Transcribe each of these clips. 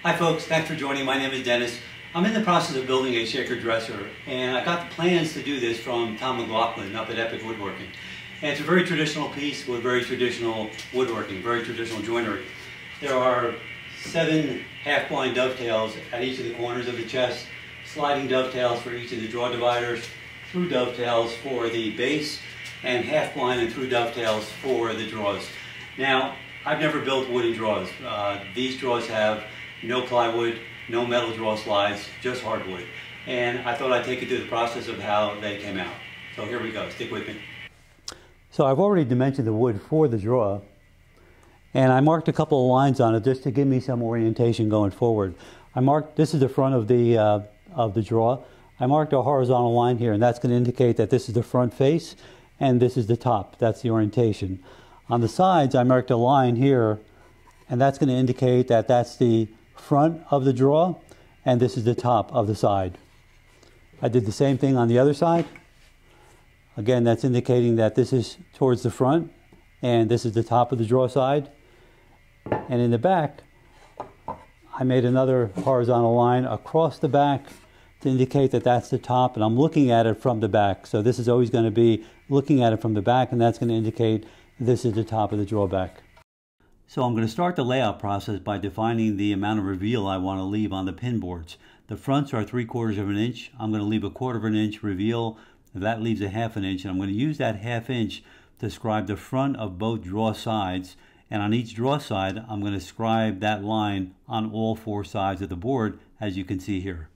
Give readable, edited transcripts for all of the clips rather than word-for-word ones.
Hi folks, thanks for joining. My name is Dennis. I'm in the process of building a shaker dresser, and I got the plans to do this from McLaughlin up at Epic Woodworking. And it's a very traditional piece with very traditional woodworking, very traditional joinery. There are 7 half-blind dovetails at each of the corners of the chest, sliding dovetails for each of the drawer dividers, through dovetails for the base, and half-blind and through dovetails for the drawers. Now, I've never built wooden drawers. These drawers have no plywood, no metal drawer slides, just hardwood. And I thought I'd take you through the process of how they came out. So here we go, stick with me. So I've already dimensioned the wood for the drawer, and I marked a couple of lines on it just to give me some orientation going forward. I marked, this is the front of the drawer. I marked a horizontal line here, and that's going to indicate that this is the front face, and this is the top. That's the orientation. On the sides, I marked a line here, and that's going to indicate that that's the front of the drawer, and this is the top of the side. I did the same thing on the other side. Again, that's indicating that this is towards the front, and this is the top of the drawer side. And in the back, I made another horizontal line across the back to indicate that that's the top, and I'm looking at it from the back. So this is always going to be looking at it from the back, and that's going to indicate this is the top of the drawer back. So I'm going to start the layout process by defining the amount of reveal I want to leave on the pin boards. The fronts are 3/4 of an inch. I'm going to leave a 1/4 of an inch reveal. That leaves a 1/2 inch, and I'm going to use that 1/2 inch to scribe the front of both drawer sides. And on each drawer side, I'm going to scribe that line on all 4 sides of the board, as you can see here.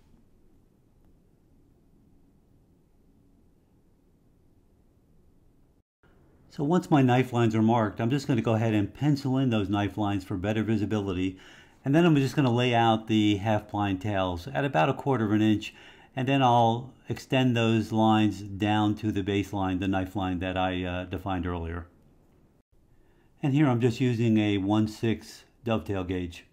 So once my knife lines are marked, I'm just going to go ahead and pencil in those knife lines for better visibility. And then I'm just going to lay out the half-blind tails at about a 1/4 of an inch. And then I'll extend those lines down to the baseline, the knife line that I defined earlier. And here I'm just using a 1/6 dovetail gauge.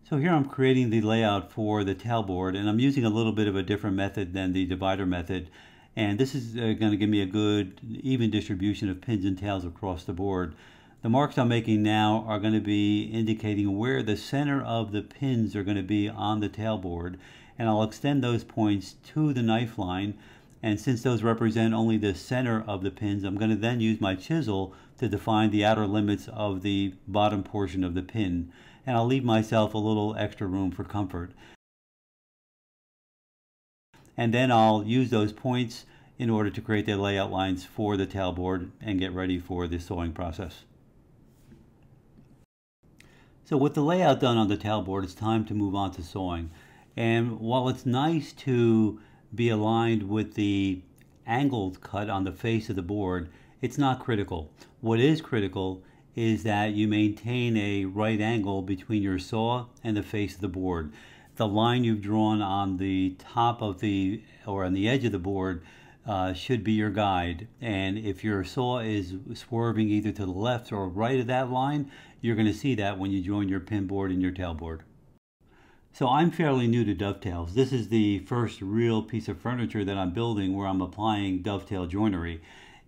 So here I'm creating the layout for the tailboard, and I'm using a little bit of a different method than the divider method. And this is going to give me a good even distribution of pins and tails across the board. The marks I'm making now are going to be indicating where the center of the pins are going to be on the tailboard, and I'll extend those points to the knife line. And since those represent only the center of the pins, I'm going to then use my chisel to define the outer limits of the bottom portion of the pin. And I'll leave myself a little extra room for comfort. And then I'll use those points in order to create the layout lines for the tailboard and get ready for the sewing process. So with the layout done on the tailboard, it's time to move on to sewing. And while it's nice to be aligned with the angled cut on the face of the board, it's not critical. What is critical is that you maintain a right angle between your saw and the face of the board. The line you've drawn on the top of or on the edge of the board should be your guide. And if your saw is swerving either to the left or right of that line, you're going to see that when you join your pin board and your tailboard. So I'm fairly new to dovetails. This is the first real piece of furniture that I'm building where I'm applying dovetail joinery.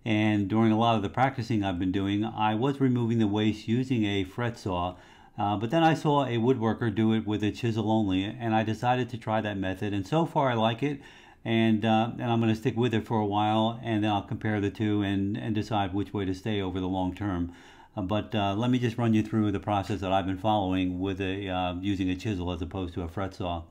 And during a lot of the practicing I've been doing, I was removing the waste using a fret saw, but then I saw a woodworker do it with a chisel only, and I decided to try that method. And so far I like it, and I'm going to stick with it for a while, and then I'll compare the two and decide which way to stay over the long term. But let me just run you through the process that I've been following with using a chisel as opposed to a fret saw.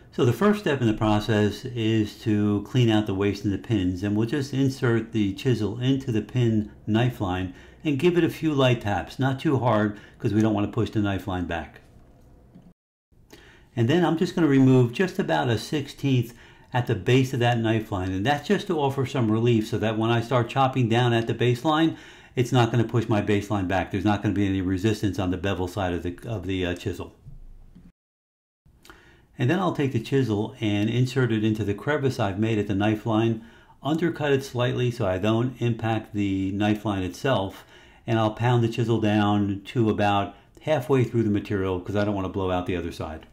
So the first step in the process is to clean out the waste in the pins, and we'll just insert the chisel into the pin knife line and give it a few light taps, not too hard because we don't want to push the knife line back. And then I'm just going to remove just about a 1/16 at the base of that knife line, and that's just to offer some relief so that when I start chopping down at the baseline, it's not going to push my baseline back. There's not going to be any resistance on the bevel side of the chisel. And then I'll take the chisel and insert it into the crevice I've made at the knife line, undercut it slightly so I don't impact the knife line itself, and I'll pound the chisel down to about halfway through the material because I don't want to blow out the other side.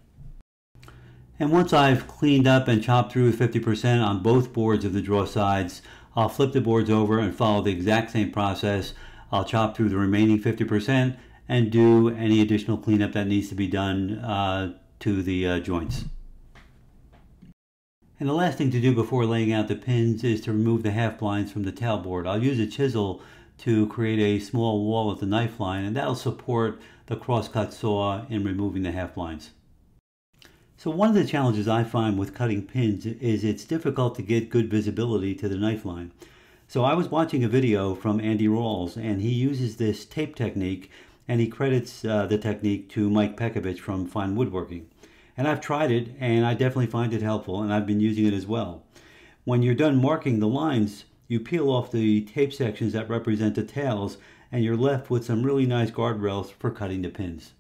And once I've cleaned up and chopped through 50% on both boards of the drawer sides, I'll flip the boards over and follow the exact same process I'll chop through the remaining 50% and do any additional cleanup that needs to be done to the joints. And the last thing to do before laying out the pins is to remove the half blinds from the tailboard. I'll use a chisel to create a small wall with the knife line, and that'll support the crosscut saw in removing the half blinds. So one of the challenges I find with cutting pins is it's difficult to get good visibility to the knife line. So I was watching a video from Andy Rawls, and he uses this tape technique, and he credits the technique to Mike Pekovich from Fine Woodworking. And I've tried it, and I definitely find it helpful, and I've been using it as well. When you're done marking the lines, you peel off the tape sections that represent the tails, and you're left with some really nice guardrails for cutting the pins.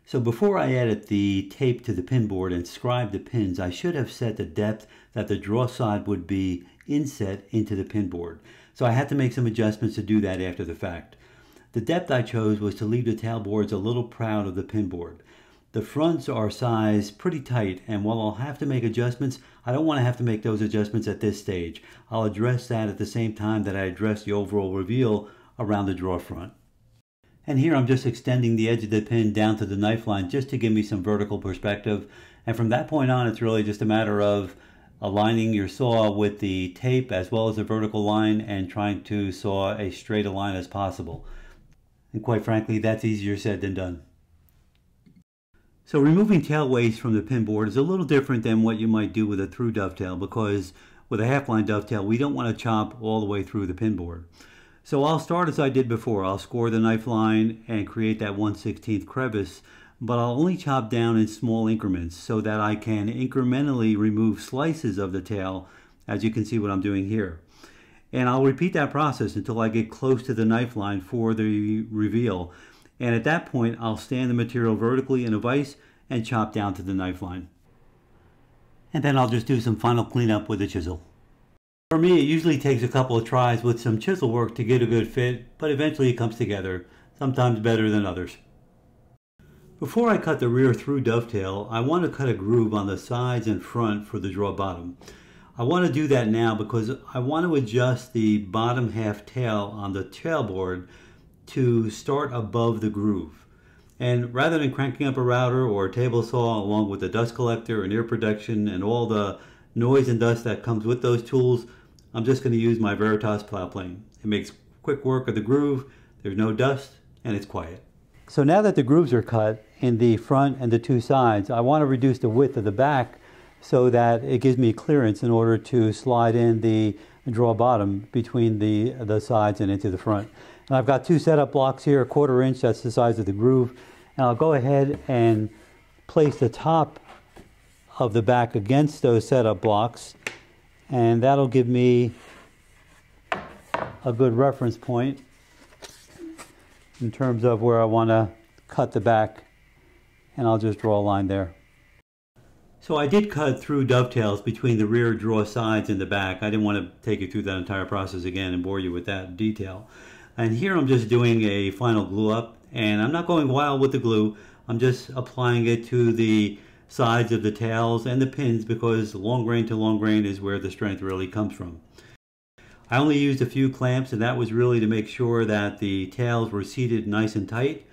So before I added the tape to the pin board and scribed the pins, I should have set the depth that the draw side would be inset into the pin board. So I had to make some adjustments to do that after the fact. The depth I chose was to leave the tail boards a little proud of the pin board. The fronts are sized pretty tight, and while I'll have to make adjustments, I don't want to have to make those adjustments at this stage. I'll address that at the same time that I address the overall reveal around the drawer front. And here I'm just extending the edge of the pin down to the knife line just to give me some vertical perspective. And from that point on, it's really just a matter of aligning your saw with the tape as well as the vertical line and trying to saw as straight a line as possible. And quite frankly, that's easier said than done. So removing tail waste from the pin board is a little different than what you might do with a through dovetail, because with a half line dovetail, we don't want to chop all the way through the pin board. So I'll start as I did before. I'll score the knife line and create that 1/16 crevice, but I'll only chop down in small increments so that I can incrementally remove slices of the tail, as you can see what I'm doing here. And I'll repeat that process until I get close to the knife line for the reveal. And at that point, I'll stand the material vertically in a vise and chop down to the knife line. And then I'll just do some final cleanup with a chisel. For me, it usually takes a couple of tries with some chisel work to get a good fit, but eventually it comes together, sometimes better than others. Before I cut the rear through dovetail, I want to cut a groove on the sides and front for the drawer bottom. I want to do that now because I want to adjust the bottom half tail on the tailboard to start above the groove. And rather than cranking up a router or a table saw along with a dust collector and ear protection and all the noise and dust that comes with those tools, I'm just going to use my Veritas plow plane. It makes quick work of the groove, there's no dust, and it's quiet. So now that the grooves are cut in the front and the two sides, I want to reduce the width of the back so that it gives me clearance in order to slide in the drawer bottom between the sides and into the front. And I've got two setup blocks here, 1/4 inch, that's the size of the groove. And I'll go ahead and place the top of the back against those setup blocks, and that'll give me a good reference point in terms of where I want to cut the back, and I'll just draw a line there. So I did cut through dovetails between the rear drawer sides and the back. I didn't want to take you through that entire process again and bore you with that detail. And here I'm just doing a final glue up, and I'm not going wild with the glue. I'm just applying it to the sides of the tails and the pins because long grain to long grain is where the strength really comes from. I only used a few clamps, and that was really to make sure that the tails were seated nice and tight.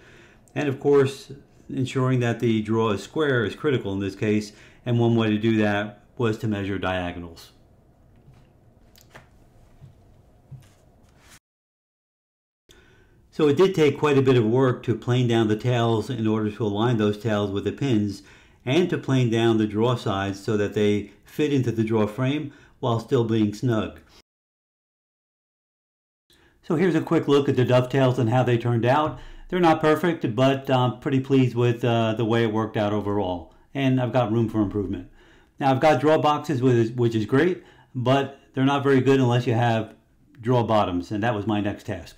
And of course, ensuring that the drawer is square is critical in this case, and one way to do that was to measure diagonals. So it did take quite a bit of work to plane down the tails in order to align those tails with the pins, and to plane down the drawer sides so that they fit into the drawer frame while still being snug. So here's a quick look at the dovetails and how they turned out. They're not perfect, but I'm pretty pleased with the way it worked out overall. And I've got room for improvement. Now I've got drawer boxes, which is great, but they're not very good unless you have drawer bottoms, and that was my next task.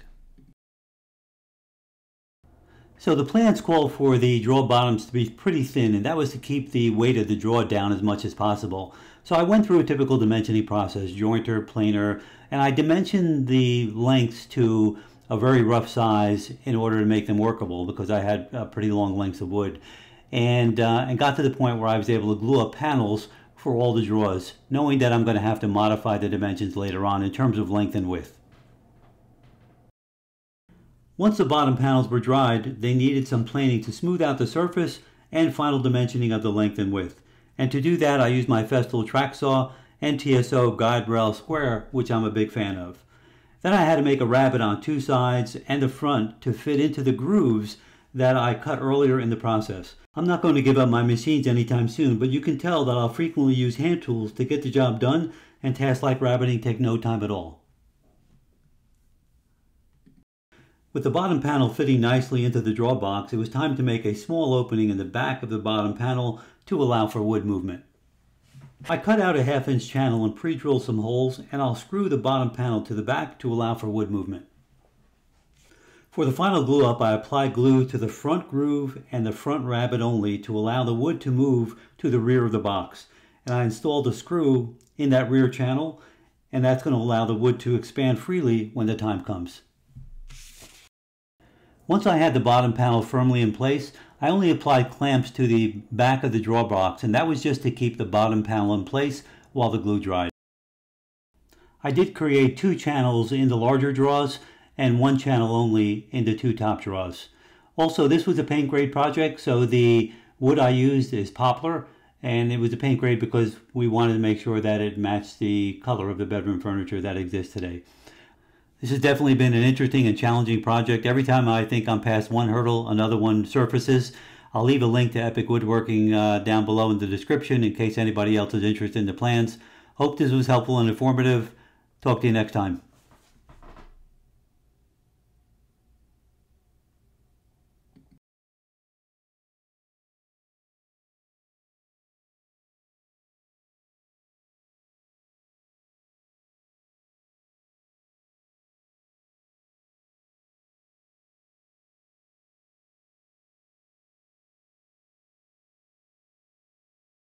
So the plans called for the drawer bottoms to be pretty thin, and that was to keep the weight of the drawer down as much as possible. So I went through a typical dimensioning process, jointer, planer, and I dimensioned the lengths to a very rough size in order to make them workable because I had pretty long lengths of wood. And got to the point where I was able to glue up panels for all the drawers, knowing that I'm going to have to modify the dimensions later on in terms of length and width. Once the bottom panels were dried, they needed some planing to smooth out the surface and final dimensioning of the length and width. And to do that, I used my Festool track saw and TSO guide rail square, which I'm a big fan of. Then I had to make a rabbet on two sides and the front to fit into the grooves that I cut earlier in the process. I'm not going to give up my machines anytime soon, but you can tell that I'll frequently use hand tools to get the job done, and tasks like rabbeting take no time at all. With the bottom panel fitting nicely into the drawer box, it was time to make a small opening in the back of the bottom panel to allow for wood movement. I cut out a 1/2 inch channel and pre-drilled some holes, and I'll screw the bottom panel to the back to allow for wood movement. For the final glue up, I applied glue to the front groove and the front rabbet only to allow the wood to move to the rear of the box. And I installed a screw in that rear channel, and that's going to allow the wood to expand freely when the time comes. Once I had the bottom panel firmly in place, I only applied clamps to the back of the drawer box, and that was just to keep the bottom panel in place while the glue dried. I did create 2 channels in the larger drawers and 1 channel only in the 2 top drawers. Also, this was a paint grade project, so the wood I used is poplar, and it was a paint grade because we wanted to make sure that it matched the color of the bedroom furniture that exists today. This has definitely been an interesting and challenging project. Every time I think I'm past one hurdle, another one surfaces. I'll leave a link to Epic Woodworking down below in the description in case anybody else is interested in the plans. Hope this was helpful and informative. Talk to you next time.